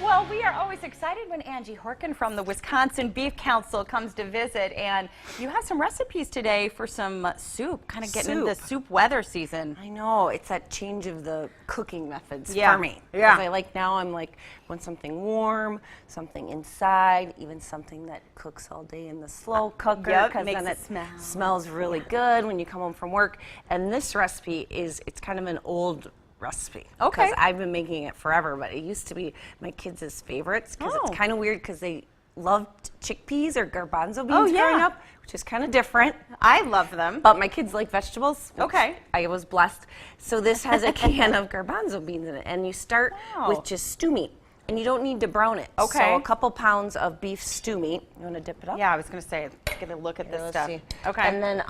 Well, we are always excited when Angie Horkan from the Wisconsin Beef Council comes to visit, and you have some recipes today for some soup, kind of getting into soup weather season. I know, it's that change of the cooking methods for me. Yeah. I like now, I'm like, want something warm, something inside, even something that cooks all day in the slow cooker, because then it smells really good when you come home from work. And this recipe it's kind of an old recipe. Okay. Because I've been making it forever, but it used to be my kids' favorites, because it's kind of weird because they loved chickpeas or garbanzo beans growing up, which is kind of different. I love them. But my kids like vegetables. Okay. I was blessed. So this has a can of garbanzo beans in it, and you start with just stew meat. And you don't need to brown it. Okay. So a couple pounds of beef stew meat. You want to dip it up? Yeah, I was going to say, get a look at this stuff. See. Okay. And then,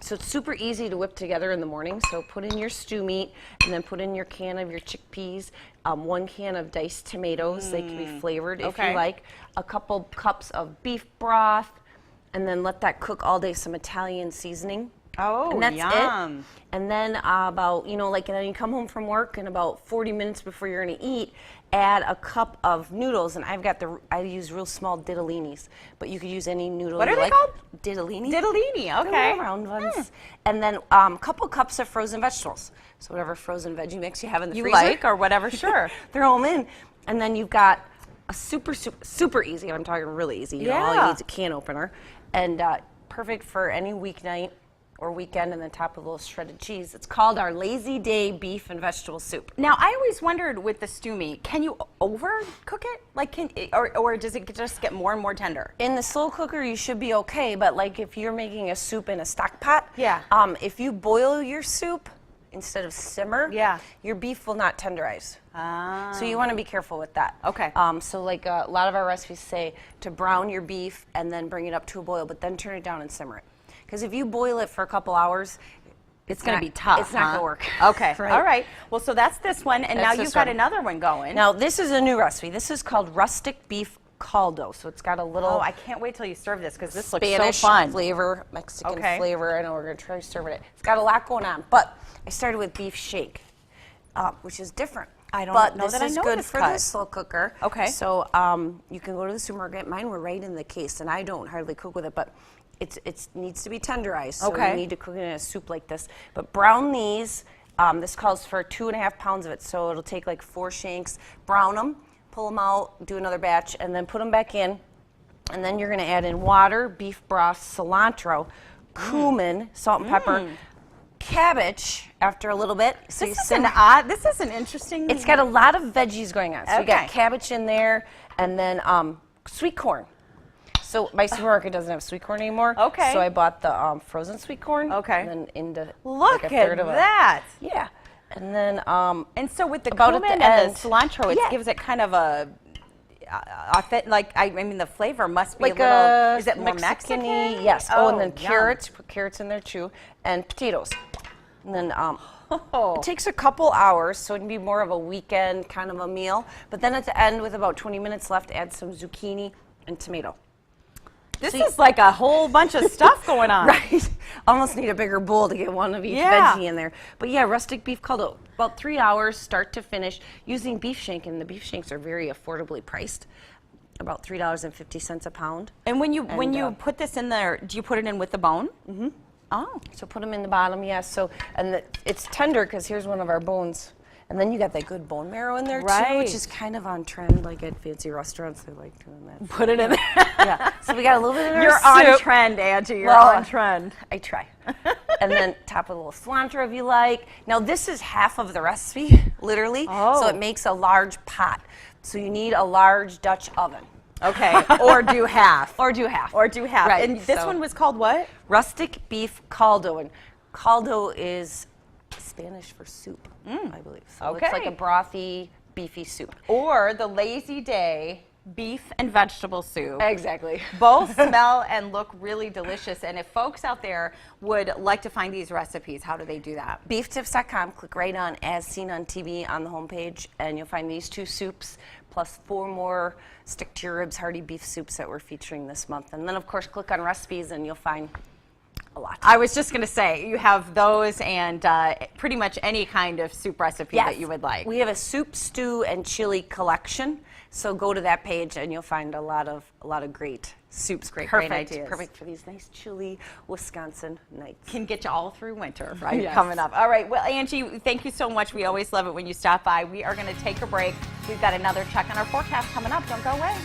so it's super easy to whip together in the morning. So put in your stew meat, and then put in your can of your chickpeas, 1 can of diced tomatoes. They can be flavored if you like. A couple cups of beef broth, and then let that cook all day. Some Italian seasoning. Oh, and that's yum. it. And then about, and then you come home from work, and about 40 minutes before you're going to eat, add a cup of noodles. And I use real small ditallinis, but you could use any noodle What you are they like. called? Ditalini. Ditalini, okay. They're round ones. And then a couple cups of frozen vegetables. So whatever frozen veggie mix you have in the freezer. You like, or whatever, sure. Throw them in. And then you've got a super easy, I'm talking really easy. All you need is a can opener. And perfect for any weeknight or weekend, and then top of a little shredded cheese. It's called our Lazy Day beef and vegetable soup. Now, I always wondered with the stew meat, can you overcook it? Like, or does it just get more and more tender? In the slow cooker, you should be okay, but like if you're making a soup in a stock pot, if you boil your soup instead of simmer, your beef will not tenderize. So you want to be careful with that. Okay. So like a lot of our recipes say to brown your beef and then bring it up to a boil, but then turn it down and simmer it. Because if you boil it for a couple hours, it's going to be tough. It's not going to work. Okay. All right. Well, so that's this one, and now you've got another one going. Now this is a new recipe. This is called rustic beef caldo. So it's got a little. Oh, I can't wait till you serve this, because this looks Spanish so fun. Flavor, Mexican flavor. I know we're going to try serving it. It's got a lot going on, but I started with beef shake, which is different. I don't but know this that is I know good this for cut. the slow cooker. Okay. So you can go to the supermarket. Mine were right in the case, and I don't hardly cook with it, but it needs to be tenderized. So you need to cook it in a soup like this. But brown these. This calls for 2.5 pounds of it, so it'll take like 4 shanks. Brown them, pull them out, do another batch, and then put them back in. And then you're going to add in water, beef broth, cilantro, cumin, salt and pepper. Cabbage after a little bit. So this is an interesting. It's got a lot of veggies going on. So you got cabbage in there, and then sweet corn. So my supermarket doesn't have sweet corn anymore. Okay. So I bought the frozen sweet corn. Okay. And then into look like a third at of that. Yeah. And then and so with the cumin and the cilantro, it gives it kind of a. I mean, the flavor must be like a little. Is it more Mexican-y? Yes. Oh, and then carrots. Put carrots in there too, and potatoes. And then it takes a couple hours, so it can be more of a weekend kind of a meal. But then at the end, with about 20 minutes left, add some zucchini and tomato. This is like a whole bunch of stuff going on. Right. Almost need a bigger bowl to get one of each veggie in there. But yeah, rustic beef caldo, about 3 hours, start to finish, using beef shank, and the beef shanks are very affordably priced, about $3.50 a pound. And when you put this in there, do you put it in with the bone? Mm-hmm. Oh. So put them in the bottom, yes. So it's tender, because here's one of our bones. And then you got that good bone marrow in there too, which is kind of on trend. Like at fancy restaurants, they like doing that. Put it in there. Yeah. So we got a little bit of our You're soup. on trend, Angie. You're on trend. I try. And then top with a little cilantro if you like. Now this is half of the recipe, literally. Oh. So it makes a large pot. So you need a large Dutch oven. Okay. Or do half. Or do half. Or do half. Right. And this one was called what? Rustic beef caldo. And caldo is Spanish for soup, I believe. So it's like a brothy, beefy soup. Or the Lazy Day beef and vegetable soup. Exactly. Both smell and look really delicious. And if folks out there would like to find these recipes, how do they do that? Beeftips.com. Click right on As Seen on TV on the homepage, and you'll find these 2 soups plus 4 more stick to your ribs hearty beef soups that we're featuring this month. And then, of course, click on recipes, and you'll find a lot. I was just going to say, you have those and pretty much any kind of soup recipe that you would like. We have a soup, stew, and chili collection. So go to that page and you'll find a lot of great soups, great ideas. Perfect for these nice chilly Wisconsin nights. Can get you all through winter, right? Coming up. All right. Well, Angie, thank you so much. We always love it when you stop by. We are going to take a break. We've got another check on our forecast coming up. Don't go away.